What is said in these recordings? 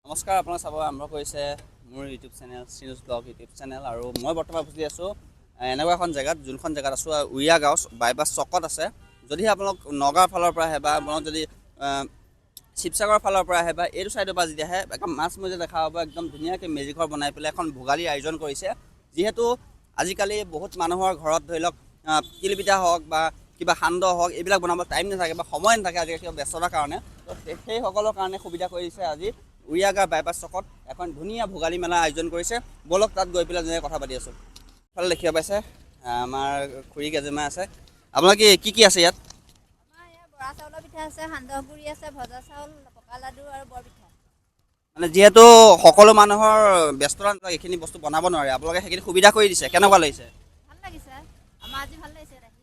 নমস্কাৰ, আপোনালোকে চাব আৰম্ভ কৰিছে মোৰ ইউটিউব চেনেল চিনুজ ব্লগ ইউটিউব চেনেল। আৰু মই বৰ্তমান উপস্থিত আছোঁ এনেকুৱা এখন জেগাত, যোনখন জেগাত আছোঁ উৰিয়া গাঁও বাইপাছ চকত আছে। যদিহে আপোনালোক নগাঁৱৰ ফালৰ পৰা আহে বা আপোনালোক যদি শিৱসাগৰৰ ফালৰ পৰা আহে বা এইটো ছাইডৰ পৰা যদি আহে, একদম মাছ মজিয়া দেখা পাব। একদম ধুনীয়াকৈ মেজিঘৰ বনাই পেলাই এখন ভোগালীৰ আয়োজন কৰিছে। যিহেতু আজিকালি বহুত মানুহৰ ঘৰত ধৰি লওক তিলপিঠা হওক বা কিবা সান্দহ হওক, এইবিলাক বনাব টাইম নাথাকে বা সময় নাথাকে আজিকালি কিবা ব্যস্ততাৰ কাৰণে। তো সেইসকলৰ কাৰণে সুবিধা কৰি দিছে আজি উৰিয়া গাঁও বাইপাছ চকত এখন ধুনীয়া ভোগালী মেলা আয়োজন কৰিছে। বলক তাত গৈ পেলাই যেনেকৈ কথা পাতি আছোঁ। ইফালে দেখিব পাইছে আমাৰ খুৰী কেইজনমান আছে। আপোনালোকে কি আছে ইয়াত? আমাৰ ইয়াত বৰা চাউলৰ পিঠা আছে, সান্দহ গুৰি আছে, ভজা চাউল, পকা লাডু আৰু বৰপিঠা। মানে যিহেতু সকলো মানুহৰ ব্যস্ততা এইখিনি বস্তু বনাব নোৱাৰে, আপোনালোকে সেইখিনি সুবিধা কৰি দিছে, কেনেকুৱা লাগিছে? ভাল লাগিছে, আমাৰ আজি ভাল লাগিছে দেখি।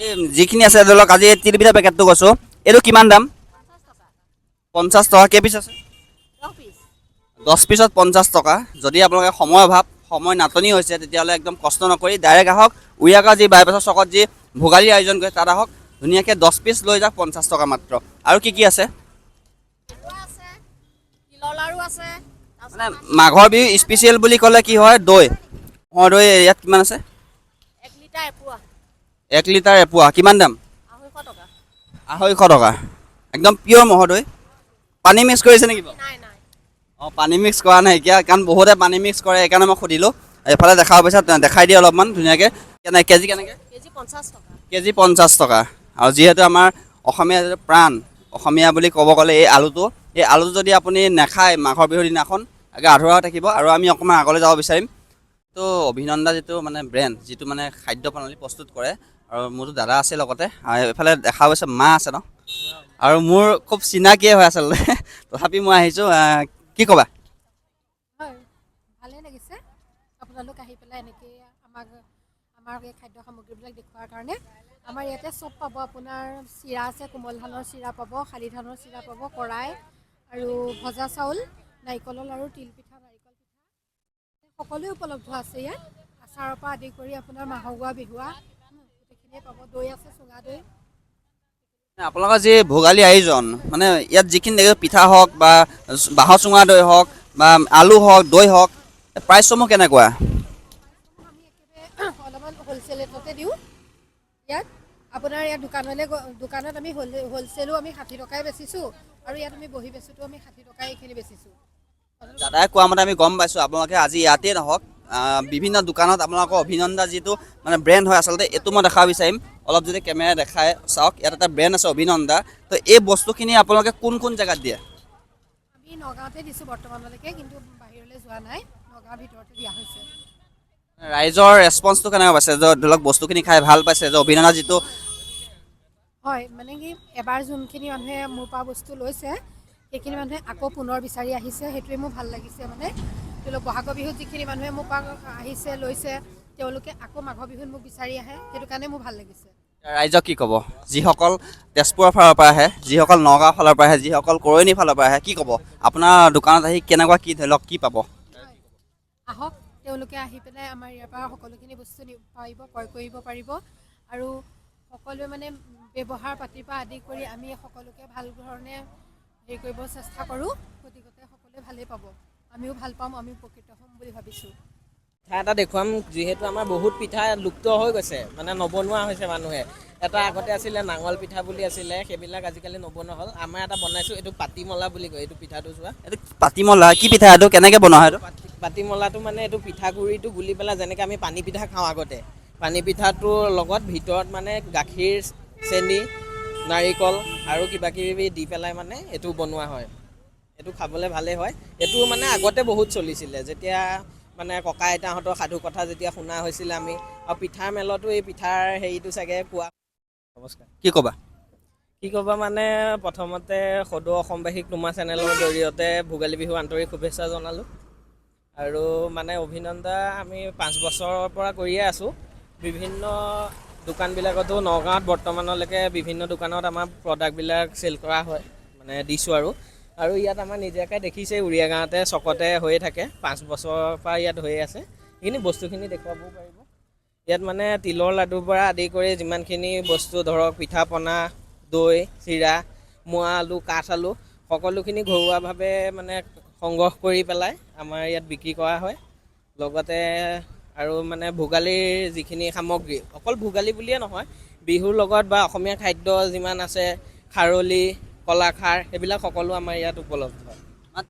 এই যিখিনি আছে ধৰি লওক, আজি তিলপিঠা পেকেটটো কৈছোঁ, এইটো কিমান দাম? 50 টকা। 50 টকা। কেইপিচ আছে? 10 পিচ। 10 পিছত 50 টকা। যদি আপোনালোকে সময় অভাৱ, সময় নাটনি হৈছে, তেতিয়াহ'লে একদম কষ্ট নকৰি ডাইৰেক্ট আহক উৰিয়া গাঁও যি বাইপাছৰ চকত যি ভোগালীৰ আয়োজন কৰে তাত আহক। ধুনীয়াকৈ 10 পিচ লৈ যাওক, 50 টকা মাত্ৰ। আৰু কি আছে? আছে, তিলৰ লাৰু আছে। মানে মাঘৰ বিহু স্পেচিয়েল বুলি ক'লে কি হয়? দৈ। ম'হৰ দৈ ইয়াত কিমান আছে? 1 লিটাৰ এপোৱা। 1 লিটাৰ এপোৱা। কিমান দাম? 250 টকা। 250 টকা। একদম পিয়'ৰ ম'হৰ দৈ। পানী মিক্স কৰিছে নেকি বাৰু? নাই। অঁ, পানী মিক্স কৰা নাই এতিয়া, কাৰণ বহুতে পানী মিক্স কৰে, সেইকাৰণে মই সুধিলোঁ। এইফালে দেখাব পাইছা, দেখাই দিয়ে অলপমান ধুনীয়াকৈ। কেজি কেনেকৈ? কেজি 50 টকা। কেজি 50 টকা। আৰু যিহেতু আমাৰ অসমীয়া যিটো প্ৰাণ, অসমীয়া বুলি ক'ব গ'লে এই আলুটো যদি আপুনি নাখায় মাঘৰ বিহুৰ দিনাখন, আধৰুৱা হৈ থাকিব। আৰু আমি অকণমান আগলৈ যাব বিচাৰিম। তো অভিনন্দা যিটো মানে ব্ৰেণ্ড, যিটো মানে খাদ্য প্ৰণালী প্ৰস্তুত কৰে, আৰু মোৰতো দাদা আছে লগতে। এইফালে দেখা পাইছে মা আছে ন, আৰু মোৰ খুব চিনাকিয়ে হয় আচলতে। তথাপি মই আহিছোঁ। কি ক'বা? হয়, ভালেই লাগিছে আপোনালোক আহি পেলাই এনেকৈ আমাৰ এই খাদ্য সামগ্ৰীবিলাক দেখুওৱাৰ কাৰণে। আমাৰ ইয়াতে চব পাব। আপোনাৰ চিৰা আছে, কোমল ধানৰ চিৰা পাব, শালি ধানৰ চিৰা পাব, কৰাই আৰু ভজা চাউল, নাৰিকলৰ লাৰু, তিলপিঠা, নাৰিকল পিঠা সকলোৱে উপলব্ধ আছে ইয়াত। আচাৰৰ পৰা আদি কৰি আপোনাৰ মাহগুৱা বিহুৱা গোটেইখিনিয়ে পাব। দৈ আছে, চুঙা দৈ। আপোনালোকৰ যি ভোগালী আয়োজন, মানে ইয়াত যিখিনি দেখি পিঠা হওক বা বাঁহৰ চুঙা দৈ হওক বা আলু হওক, দৈ হওক, প্ৰাইচসমূহ কেনেকুৱা? আমি একেবাৰে অলপমান হ'লচেল ৰেটতে দিওঁ ইয়াত। আপোনাৰ ইয়াত দোকানত আমি হ'লচেলো আমি 60 টকাই বেচিছোঁ, আৰু ইয়াত আমি বহি বেচোঁতো আমি 60 টকাই এইখিনি বেচিছোঁ। দাদাই কোৱা মতে আমি গম পাইছোঁ, আপোনালোকে আজি ইয়াতেই নহওক, বিভিন্ন দোকানত আপোনালোকৰ অভিনন্দা যিটো মানে ব্ৰেণ্ড হয়, আচলতে এইটো মই দেখাব বিচাৰিম। অলপ যদি কেমেৰা দেখাই চাওক, ইয়াত এটা ব্ৰেণ্ড আছে অভিনন্দা। তো এই বস্তুখিনি আপোনালোকে কোন জেগাত দিয়ে? আমি নগাঁৱতে দিছোঁ বৰ্তমানলৈকে, কিন্তু বাহিৰলৈ যোৱা নাই, নগাঁৱৰ ভিতৰতে দিয়া হৈছে। ৰাইজৰ ৰেচপন্সটো কেনেকুৱা পাইছে? ধৰি লওক বস্তুখিনি খাই ভাল পাইছে, যে অভিনন্দা যিটো হয়, মানে কি এবাৰ যোনখিনি মানুহে মোৰ পৰা বস্তু লৈছে, সেইখিনি মানুহে আকৌ পুনৰ বিচাৰি আহিছে। সেইটোৱে মোৰ ভাল লাগিছে। মানে ধৰি লওক বহাগৰ বিহুত যিখিনি মানুহে মোৰ পৰা আহিছে, লৈছে, তেওঁলোকে আকৌ মাঘৰ বিহুত মোক বিচাৰি আহে। সেইটো কাৰণে মোৰ ভাল লাগিছে। ৰাইজক কি ক'ব? যিসকল তেজপুৰৰ ফালৰ পৰা আহে, যিসকল নগাঁৱৰ ফালৰ পৰা আহে, যিসকল কৰৈণীৰ ফালৰ পৰা আহে, কি ক'ব? আপোনাৰ দোকানত আহি কেনেকুৱা কি ধৰি লওক কি পাব? আহক, তেওঁলোকে আহি পেলাই আমাৰ ইয়াৰ পৰা সকলোখিনি বস্তু পাৰিব, ক্ৰয় কৰিব পাৰিব। আৰু সকলোৱে মানে ব্যৱহাৰ পাতিৰ পৰা আদি কৰি আমি সকলোকে ভাল ধৰণে হেৰি কৰিব চেষ্টা কৰোঁ। গতিকে সকলোৱে ভালেই পাব, আমিও ভাল পাম, আমি উপকৃত হ'ম বুলি ভাবিছোঁ। পিঠা এটা দেখুৱাম, যিহেতু আমাৰ বহুত পিঠা লুপ্ত হৈ গৈছে, মানে নবনোৱা হৈছে মানুহে। এটা আগতে আছিলে নাঙল পিঠা বুলি আছিলে, সেইবিলাক আজিকালি নবনোৱা হ'ল। আমাৰ এটা বনাইছোঁ, এইটো পাতিমলা বুলি কয়। এইটো পিঠাটো চোৱা, এইটো পাতিমলা কি পিঠা? এইটো কেনেকৈ বনোৱা হয়? পাতিমলাটো মানে এইটো পিঠাগুড়িটো গুলি পেলাই যেনেকৈ আমি পানী পিঠা খাওঁ আগতে, পানী পিঠাটোৰ লগত ভিতৰত মানে গাখীৰ, চেনি, নাৰিকল আৰু কিবাকিবি দি পেলাই মানে এইটো বনোৱা হয়। এইটো খাবলৈ ভালেই হয়। এইটো মানে আগতে বহুত চলিছিলে, যেতিয়া মানে ককা আইতাহঁতৰ সাধু কথা যেতিয়া শুনা হৈছিলে আমি, আৰু পিঠাৰ মেলতো এই পিঠাৰ হেৰিটো চাগে কোৱা। নমস্কাৰ। কি ক'বা? কি ক'বা মানে, প্ৰথমতে সদৌ অসমবাসীক তোমাৰ চেনেলৰ জৰিয়তে ভোগালী বিহু আন্তৰিক শুভেচ্ছা জনালোঁ। আৰু মানে অভিনন্দা আমি 5 বছৰৰ পৰা কৰিয়ে আছোঁ। বিভিন্ন দোকানবিলাকতো নগাঁৱত বৰ্তমানলৈকে বিভিন্ন দোকানত আমাৰ প্ৰডাক্টবিলাক চেল কৰা হয়, মানে দিছোঁ। আৰু ইয়াত আমাৰ নিজাকৈ দেখিছে উৰিয়া গাঁৱতে চকতে হৈয়ে থাকে, 5 বছৰৰ পৰা ইয়াত হৈয়ে আছে। সেইখিনি বস্তুখিনি দেখুৱাবও পাৰিব। ইয়াত মানে তিলৰ লাডুৰ পৰা আদি কৰি যিমানখিনি বস্তু ধৰক পিঠা পনা, দৈ, চিৰা, মোৱা আলু, কাঠ আলু, সকলোখিনি ঘৰুৱাভাৱে মানে সংগ্ৰহ কৰি পেলাই আমাৰ ইয়াত বিক্ৰী কৰা হয়। লগতে আৰু মানে ভোগালীৰ যিখিনি সামগ্ৰী, অকল ভোগালী বুলিয়ে নহয়, বিহুৰ লগত বা অসমীয়া খাদ্য যিমান আছে, খাৰলি, কলাখাৰ, সেইবিলাক সকলো আমাৰ ইয়াত উপলব্ধ।